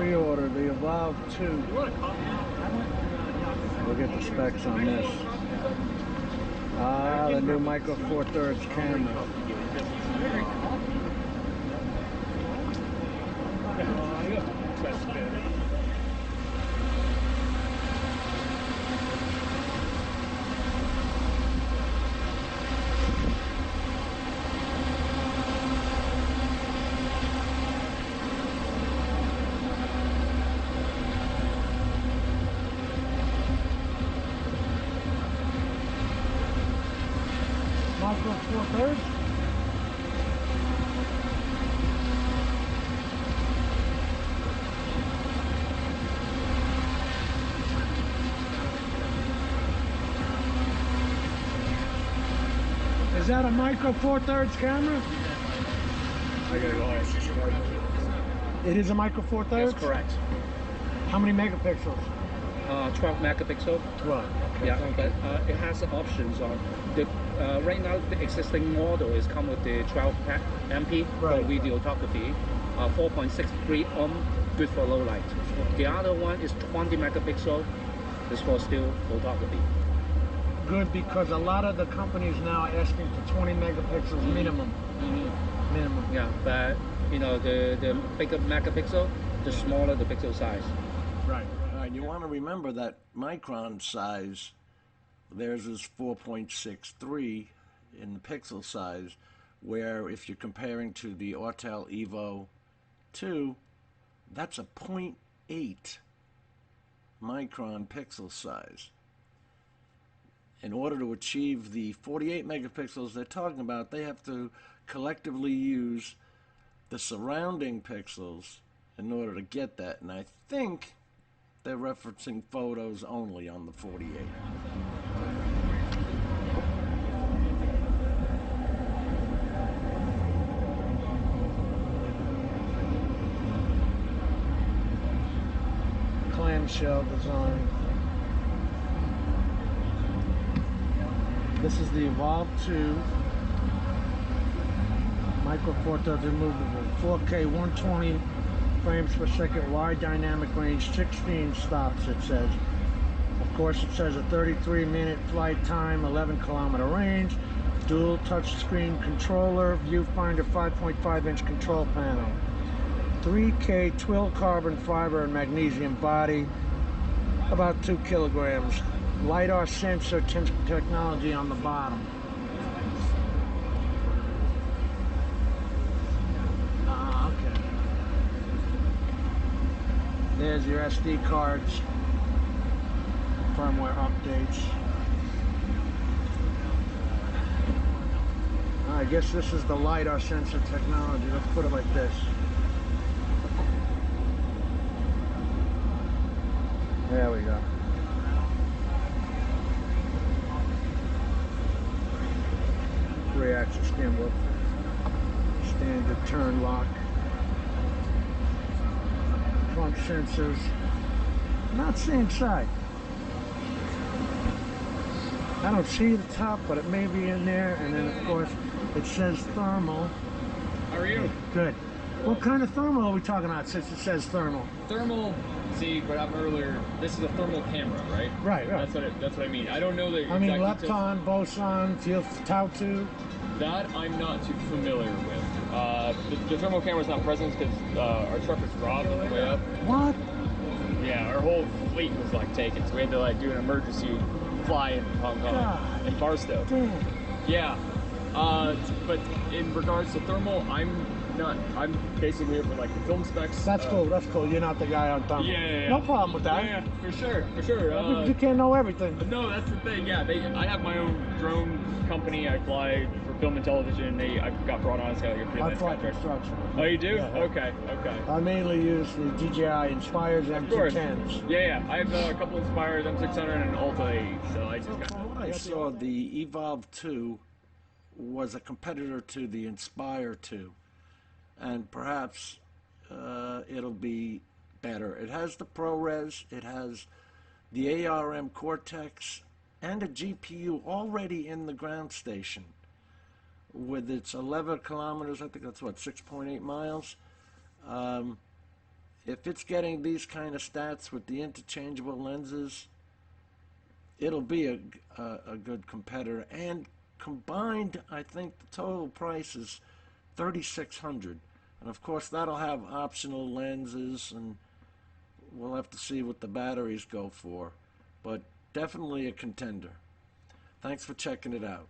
pre-order the Evolve 2. We'll get the specs on this. Ah, the new Micro Four Thirds camera. Micro Four Thirds. Is that a Micro Four Thirds camera? I gotta go ahead. It is a Micro Four Thirds? That's correct. How many megapixels? 12 megapixel. 12. Okay, Yeah, but it has options on the. Right now, the existing model is come with the 12 MP for videography, 4.63 good for low light. The other one is 20 megapixel. This for still photography. Good, because a lot of the companies now are asking for 20 megapixels minimum. Minimum. Yeah, but you know the bigger megapixel, the smaller the pixel size. Right. You want to remember that micron size, theirs is 4.63 in the pixel size, where if you're comparing to the Autel Evo 2, that's a 0.8 micron pixel size. In order to achieve the 48 megapixels they're talking about, they have to collectively use the surrounding pixels in order to get that. And I think they're referencing photos only on the 48. Clamshell design. This is the Evolve 2 Micro Four Thirds removable, 4K 120 frames per second, wide dynamic range, 16 stops it says. Of course it says a 33-minute flight time, 11-kilometer range, dual touchscreen controller, viewfinder, 5.5-inch control panel, 3K twill carbon fiber and magnesium body, about 2 kilograms. LiDAR sensor technology on the bottom. Okay. There's your SD cards, firmware updates. I guess this is the LiDAR sensor technology. Let's put it like this. There we go. 3-axis gimbal, standard turn lock, front sensors, not seeing side. I don't see the top, but it may be in there, and then of course it says thermal. How are you? Good. What kind of thermal are we talking about since it says thermal? Thermal, see what happened earlier, this is a thermal camera, right? Right. That's what I mean. I don't know the I mean, exact Lepton, Boson, Tau2. That I'm not too familiar with. The thermal camera's not present because our truck was robbed on the way up. What? Yeah, our whole fleet was like taken, so we had to like do an emergency fly in Hong Kong and Barstow. Damn. Yeah, but in regards to thermal, I'm basically here for like the film specs. That's cool. That's cool. You're not the guy on thermal. Yeah. No problem with that. Yeah, for sure. You can't know everything. No, that's the thing. Yeah, I have my own drone company. I fly for film and television. I got brought on as a I fly construction. Oh, you do? Yeah. Okay. I mainly use the DJI Inspires M210s. Yeah. I have a couple Inspires M600 and an Alta 80. So I just got. From what I saw, the Evolve 2 was a competitor to the Inspire 2. And perhaps it'll be better. It has the ProRes, it has the ARM Cortex, and a GPU already in the ground station. With its 11 kilometers, I think that's what, 6.8 miles. if it's getting these kind of stats with the interchangeable lenses, it'll be a good competitor. And combined, I think the total price is $3,600, and of course that'll have optional lenses, and we'll have to see what the batteries go for, but definitely a contender. Thanks for checking it out.